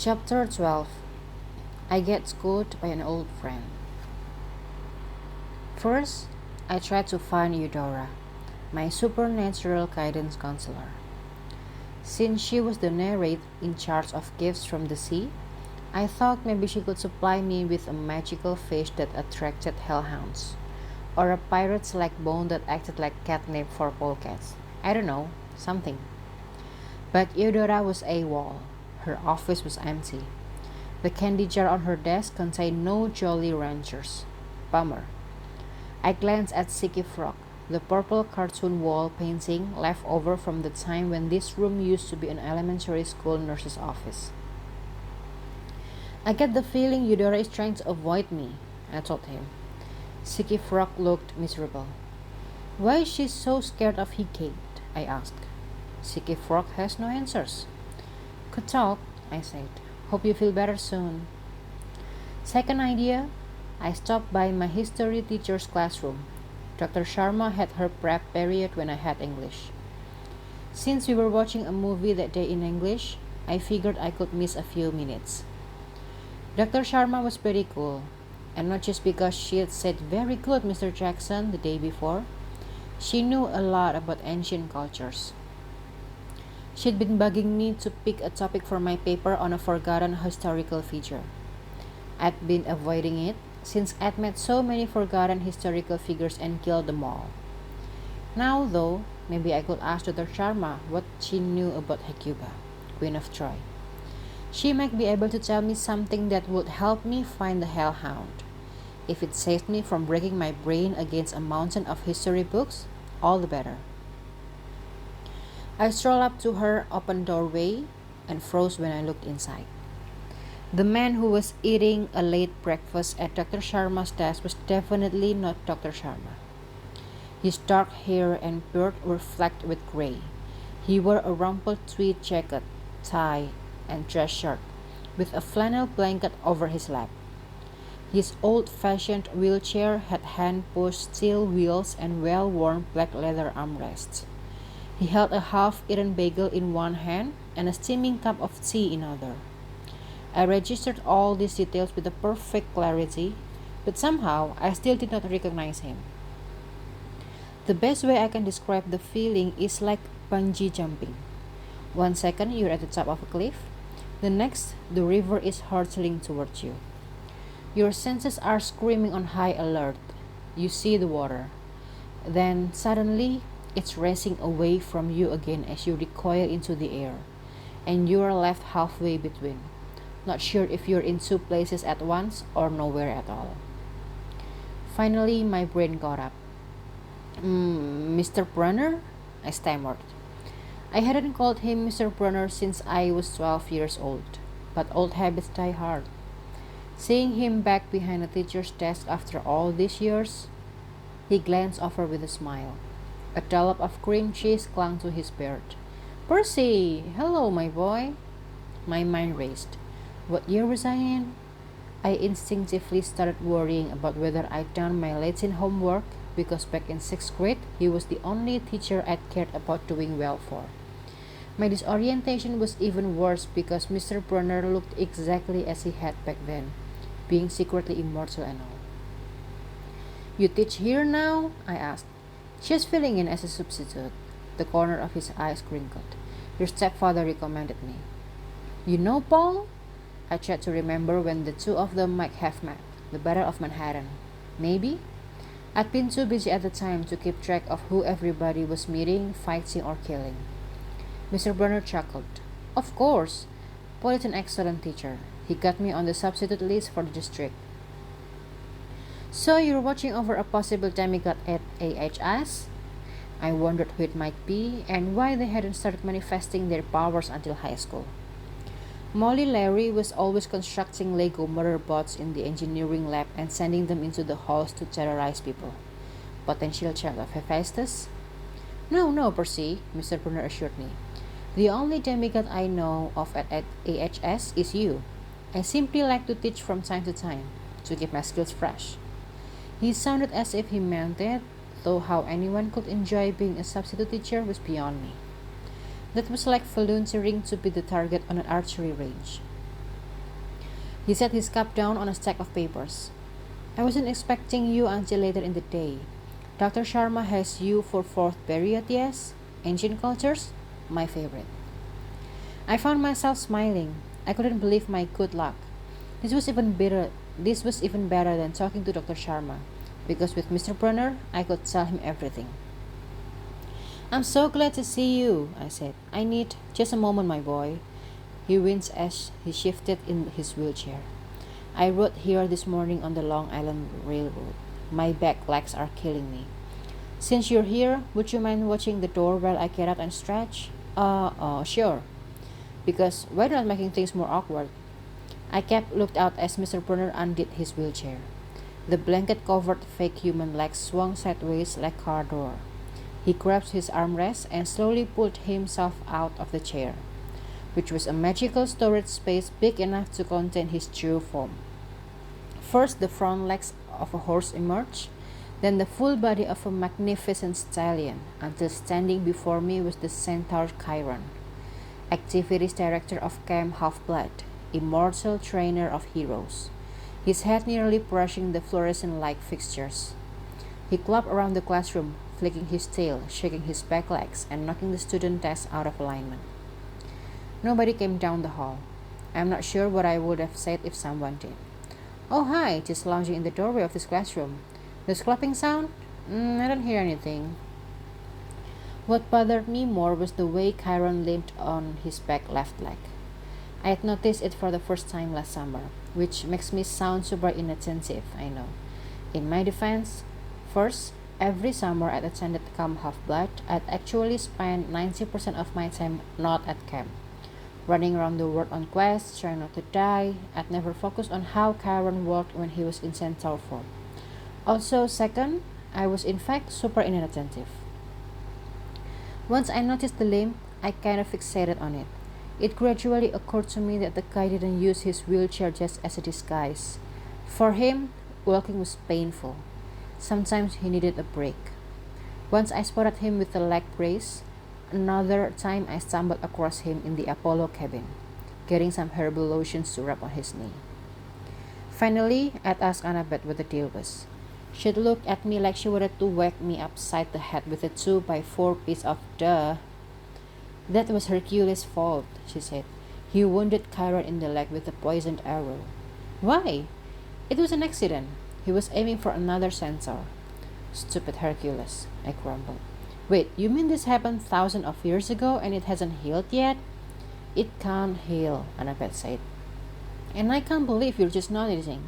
Chapter 12. I get scolded by an old friend. First, I tried to find Eudora, my supernatural guidance counselor. Since she was the narrator in charge of gifts from the sea, I thought maybe she could supply me with a magical fish that attracted hellhounds, or a pirate's like bone that acted like catnip for polecats. I don't know, something. But Eudora was AWOL. Her office was empty. The candy jar on her desk contained no Jolly Ranchers. Bummer. I glanced at Sicky Frog, the purple cartoon wall painting left over from the time when this room used to be an elementary school nurse's office. I get the feeling Eudora is trying to avoid me, I told him. Sicky Frog looked miserable. Why is she so scared of Hecate? I asked. Sicky Frog has no answers. Could talk, I said. Hope you feel better soon. Second idea, I stopped by my history teacher's classroom. Dr. Sharma had her prep period when I had English. Since we were watching a movie that day in English, I figured I could miss a few minutes. Dr. Sharma was pretty cool, and not just because she had said very good Mr. Jackson the day before. She knew a lot about ancient cultures. She'd been bugging me to pick a topic for my paper on a forgotten historical figure. I'd been avoiding it since I'd met so many forgotten historical figures and killed them all. Now, though, maybe I could ask Dr. Sharma what she knew about Hecuba, Queen of Troy. She might be able to tell me something that would help me find the Hellhound. If it saved me from breaking my brain against a mountain of history books, all the better. I strolled up to her open doorway and froze when I looked inside. The man who was eating a late breakfast at Dr. Sharma's desk was definitely not Dr. Sharma. His dark hair and beard were flecked with gray. He wore a rumpled tweed jacket, tie, and dress shirt, with a flannel blanket over his lap. His old-fashioned wheelchair had hand-pushed steel wheels and well-worn black leather armrests. He held a half-eaten bagel in one hand and a steaming cup of tea in another. I registered all these details with a perfect clarity, but somehow I still did not recognize him. The best way I can describe the feeling is like bungee jumping. 1 second you're at the top of a cliff, the next the river is hurtling towards you. Your senses are screaming on high alert. You see the water. Then suddenly it's racing away from you again as you recoil into the air, and you are left halfway between, not sure if you're in two places at once or nowhere at all. Finally, my brain got up. Mr. Brunner? I stammered. I hadn't called him Mr. Brunner since I was 12 years old, but old habits die hard. Seeing him back behind the teacher's desk after all these years, he glanced over with a smile. A dollop of cream cheese clung to his beard. Percy! Hello, my boy! My mind raced. What year was I in? I instinctively started worrying about whether I'd done my Latin homework because back in 6th grade, he was the only teacher I'd cared about doing well for. My disorientation was even worse because Mr. Brunner looked exactly as he had back then, being secretly immortal and all. You teach here now? I asked. Just filling in as a substitute. The corner of his eyes crinkled. Your stepfather recommended me. You know Paul? I tried to remember when the two of them might have met. The Battle of Manhattan. Maybe? I'd been too busy at the time to keep track of who everybody was meeting, fighting, or killing. Mr. Brunner chuckled. Of course. Paul is an excellent teacher. He got me on the substitute list for the district. So you're watching over a possible demigod at AHS? I wondered who it might be and why they hadn't started manifesting their powers until high school. Molly Larry was always constructing Lego murder bots in the engineering lab and sending them into the halls to terrorize people. Potential child of Hephaestus? No, Percy, Mr. Brunner assured me. The only demigod I know of at AHS is you. I simply like to teach from time to time, to keep my skills fresh. He sounded as if he meant it, though how anyone could enjoy being a substitute teacher was beyond me. That was like volunteering to be the target on an archery range. He set his cup down on a stack of papers. I wasn't expecting you until later in the day. Dr. Sharma has you for fourth period, yes? Ancient cultures? My favorite. I found myself smiling. I couldn't believe my good luck. This was even better. This was even better than talking to Dr. Sharma, because with Mr. Brunner, I could tell him everything. I'm so glad to see you, I said. I need just a moment, my boy. He winced as he shifted in his wheelchair. I rode here this morning on the Long Island Railroad. My back legs are killing me. Since you're here, would you mind watching the door while I get out and stretch? Sure. Because why not making things more awkward? I kept looked out as Mr. Brunner undid his wheelchair. The blanket-covered fake human legs swung sideways like a car door. He grabbed his armrest and slowly pulled himself out of the chair, which was a magical storage space big enough to contain his true form. First, the front legs of a horse emerged, then the full body of a magnificent stallion, until standing before me was the centaur Chiron, activities director of Camp Half-Blood, immortal trainer of heroes, his head nearly brushing the fluorescent light fixtures. He clubbed around the classroom, flicking his tail, shaking his back legs, and knocking the student desk out of alignment. Nobody came down the hall. I'm not sure what I would have said if someone did. Oh, hi, just lounging in the doorway of this classroom. Does clapping sound? I don't hear anything. What bothered me more was the way Chiron limped on his back left leg. I had noticed it for the first time last summer, which makes me sound super inattentive, I know. In my defense, first, every summer I'd attended Camp Half-Blood, I'd actually spent 90% of my time not at camp. Running around the world on quests, trying not to die, I'd never focused on how Chiron worked when he was in centaur form. Also, second, I was in fact super inattentive. Once I noticed the limp, I kind of fixated on it. It gradually occurred to me that the guy didn't use his wheelchair just as a disguise. For him, walking was painful. Sometimes he needed a break. Once I spotted him with a leg brace. Another time I stumbled across him in the Apollo cabin, getting some herbal lotions to rub on his knee. Finally, I'd asked Annabeth what the deal was. She'd looked at me like she wanted to whack me upside the head with a 2x4 piece of duh. That was Hercules' fault, she said. He wounded Chiron in the leg with a poisoned arrow. Why? It was an accident. He was aiming for another centaur. Stupid Hercules, I grumbled. Wait, you mean this happened thousands of years ago and it hasn't healed yet? It can't heal, Annabeth said. And I can't believe you're just noticing.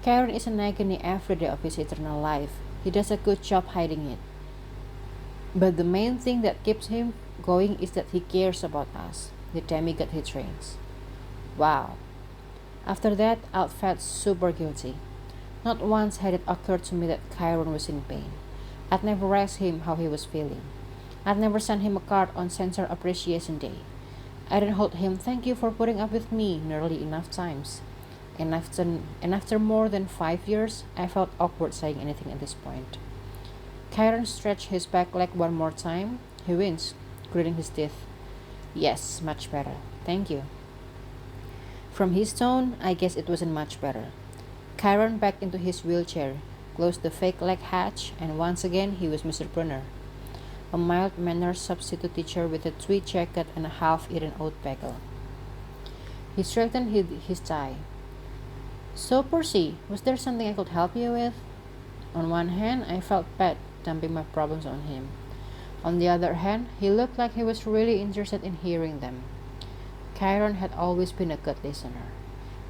Chiron is in agony every day of his eternal life. He does a good job hiding it. But the main thing that keeps him going is that he cares about us, the demigod he trains. Wow. After that, I felt super guilty. Not once had it occurred to me that Chiron was in pain. I'd never asked him how he was feeling. I'd never sent him a card on Centaur Appreciation Day. I didn't hold him thank you for putting up with me nearly enough times. And after more than 5 years, I felt awkward saying anything at this point. Chiron stretched his back leg one more time. He winced, gritting his teeth. Yes, much better. Thank you. From his tone, I guess it wasn't much better. Chiron backed into his wheelchair, closed the fake leg hatch, and once again he was Mr. Brunner, a mild-mannered substitute teacher with a tweed jacket and a half-eaten oat bagel. He straightened his tie. So, Percy, was there something I could help you with? On one hand, I felt bad dumping my problems on him. On the other hand, he looked like he was really interested in hearing them. Chiron had always been a good listener.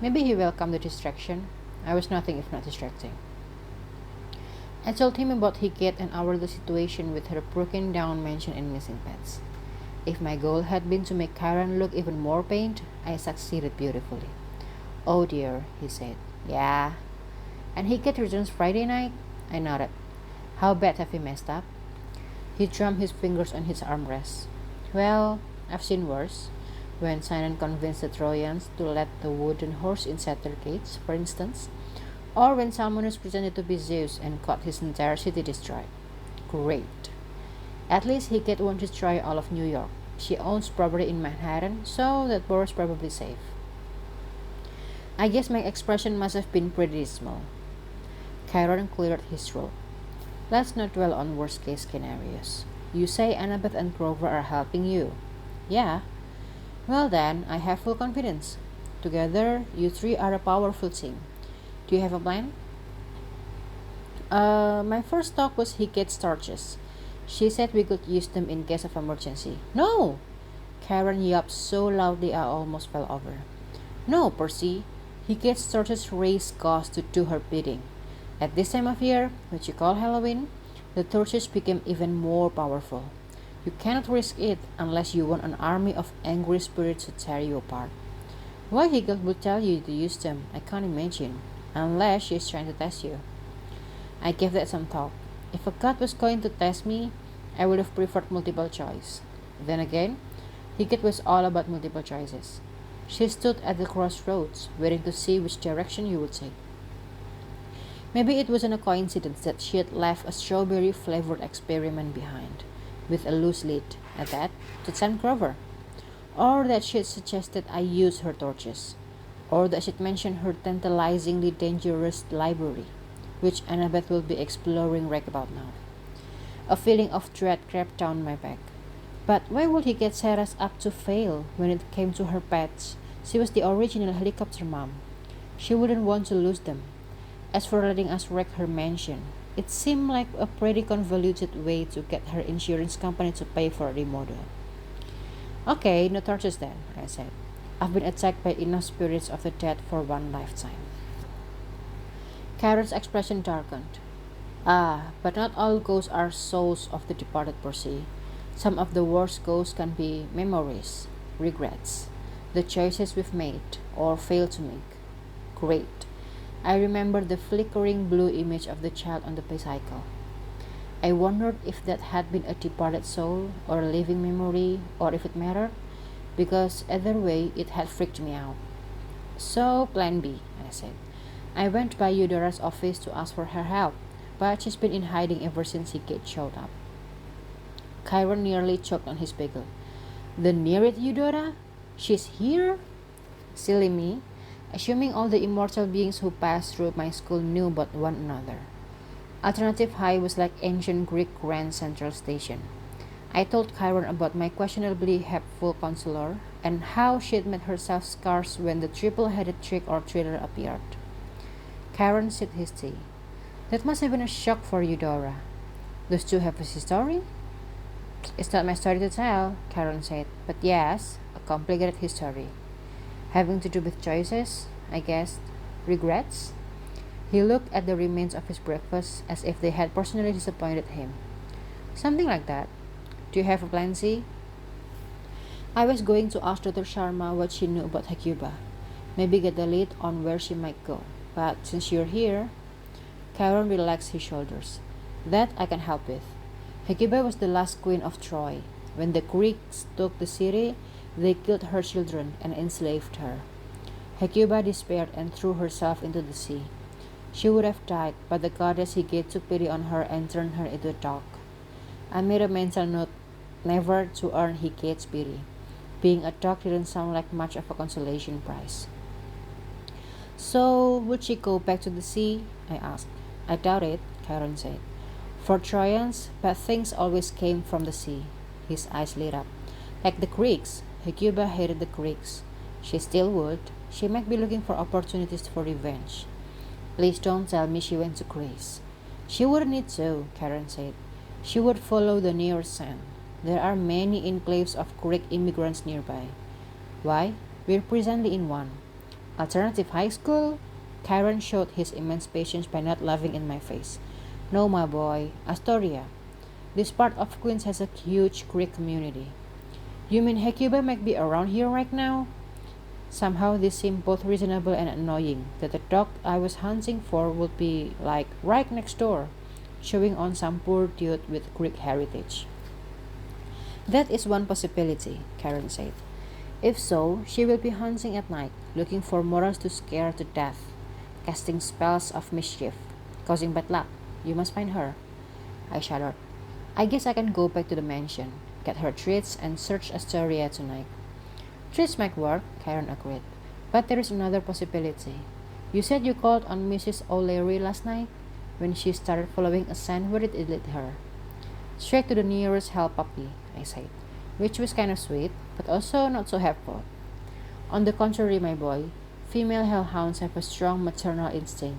Maybe he welcomed the distraction. I was nothing if not distracting. I told him about Hicket and our the situation with her broken down mansion and missing pets. If my goal had been to make Chiron look even more pained, I succeeded beautifully. Oh dear, he said. Yeah. And Hicket returns Friday night? I nodded. How bad have you messed up? He drummed his fingers on his armrest. Well, I've seen worse. When Sinon convinced the Trojans to let the wooden horse inside their gates, for instance. Or when Salmoneus pretended to be Zeus and got his entire city destroyed. Great. At least Hicket won't destroy all of New York. She owns property in Manhattan, so that borough's probably safe. I guess my expression must have been pretty dismal. Chiron cleared his throat. Let's not dwell on worst case scenarios. You say Annabeth and Grover are helping you. Yeah. Well then, I have full confidence. Together, you three are a powerful team. Do you have a plan? My first thought was he gets torches. She said we could use them in case of emergency. No! Karen yelped so loudly I almost fell over. No, Percy. He gets torches raise ghosts to do her bidding. At this time of year, which you call Halloween, the torches became even more powerful. You cannot risk it unless you want an army of angry spirits to tear you apart. Why Hegel would tell you to use them, I can't imagine, unless she is trying to test you. I gave that some thought. If a god was going to test me, I would have preferred multiple choice. Then again, Hegel was all about multiple choices. She stood at the crossroads, waiting to see which direction you would take. Maybe it wasn't a coincidence that she had left a strawberry-flavored experiment behind, with a loose lid, at that, to tempt Grover. Or that she had suggested I use her torches. Or that she'd mentioned her tantalizingly dangerous library, which Annabeth will be exploring right about now. A feeling of dread crept down my back. But why would he get Sarah up to fail when it came to her pets? She was the original helicopter mom. She wouldn't want to lose them. As for letting us wreck her mansion, it seemed like a pretty convoluted way to get her insurance company to pay for a remodel. Okay, no torches then, I said. I've been attacked by enough spirits of the dead for one lifetime. Karen's expression darkened. Ah, but not all ghosts are souls of the departed, Percy. Some of the worst ghosts can be memories, regrets, the choices we've made or failed to make. Great. I remembered the flickering blue image of the child on the bicycle. I wondered if that had been a departed soul or a living memory or if it mattered, because either way it had freaked me out. So, plan B, I said. I went by Eudora's office to ask for her help, but she's been in hiding ever since Kate showed up. Chiron nearly choked on his bagel. The nearest Eudora? She's here? Silly me, assuming all the immortal beings who passed through my school knew about one another. Alternative High was like ancient Greek Grand Central Station. I told Chiron about my questionably helpful counselor and how she had made herself scarce when the triple-headed trick-or-treater appeared. Chiron sipped his tea. That must have been a shock for Eudora. Those two have a history? It's not my story to tell, Chiron said, but yes, a complicated history. Having to do with choices, I guessed. Regrets? He looked at the remains of his breakfast as if they had personally disappointed him. Something like that. Do you have a plan C? I was going to ask Dr. Sharma what she knew about Hecuba. Maybe get the lead on where she might go. But since you're here, Chiron relaxed his shoulders. That I can help with. Hecuba was the last queen of Troy. When the Greeks took the city, they killed her children and enslaved her. Hecuba despaired and threw herself into the sea. She would have died, but the goddess Hecate took pity on her and turned her into a dog. I made a mental note never to earn Hecate's pity. Being a dog didn't sound like much of a consolation prize. So, would she go back to the sea? I asked. I doubt it, Chiron said. For Trojans, bad things always came from the sea. His eyes lit up. Like the Greeks, Hecuba hated the Greeks. She still would. She might be looking for opportunities for revenge. Please don't tell me she went to Greece. She wouldn't need to, Chiron said. She would follow the nearest sand. There are many enclaves of Greek immigrants nearby. Why? We're presently in one. Alternative high school? Chiron showed his immense patience by not laughing in my face. No, my boy, Astoria. This part of Queens has a huge Greek community. You mean Hecuba might be around here right now? Somehow this seemed both reasonable and annoying, that the dog I was hunting for would be, like, right next door, chewing on some poor dude with Greek heritage. That is one possibility, Karen said. If so, she will be hunting at night, looking for mortals to scare to death, casting spells of mischief, causing bad luck. You must find her. I shuddered. I guess I can go back to the mansion, get her treats, and search Astoria tonight. Treats might work, Karen agreed. But there is another possibility. You said you called on Mrs. O'Leary last night when she started following a scent where did it lead her? Straight to the nearest hell puppy, I said, which was kind of sweet, but also not so helpful. On the contrary, my boy, female hellhounds have a strong maternal instinct.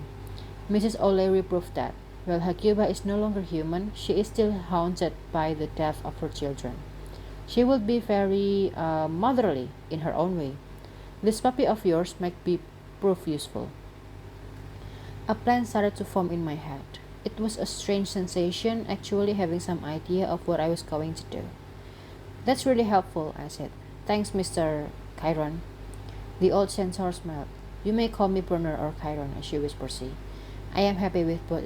Mrs. O'Leary proved that. While Hecuba is no longer human, she is still haunted by the death of her children. She would be very motherly in her own way. This puppy of yours might be proof useful. A plan started to form in my head. It was a strange sensation, actually having some idea of what I was going to do. That's really helpful, I said. Thanks, Mr. Chiron. The old centaur smiled. You may call me Brunner or Chiron, as you wish, Percy. I am happy with both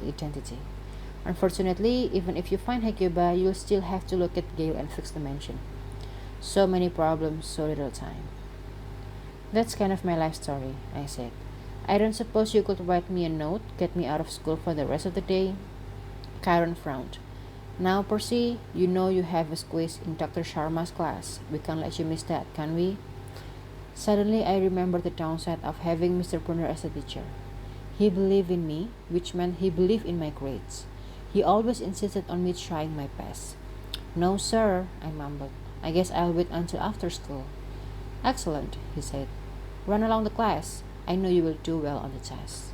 identity. Unfortunately, even if you find Hecuba, you'll still have to look at Gale and fix the mansion. So many problems, so little time. That's kind of my life story, I said. I don't suppose you could write me a note, get me out of school for the rest of the day? Chiron frowned. Now, Percy, you know you have a quiz in Dr. Sharma's class. We can't let you miss that, can we? Suddenly, I remembered the downside of having Mr. Brunner as a teacher. He believed in me, which meant he believed in my grades. He always insisted on me trying my best. No, sir, I mumbled. I guess I'll wait until after school. Excellent, he said. Run along the class. I know you will do well on the test.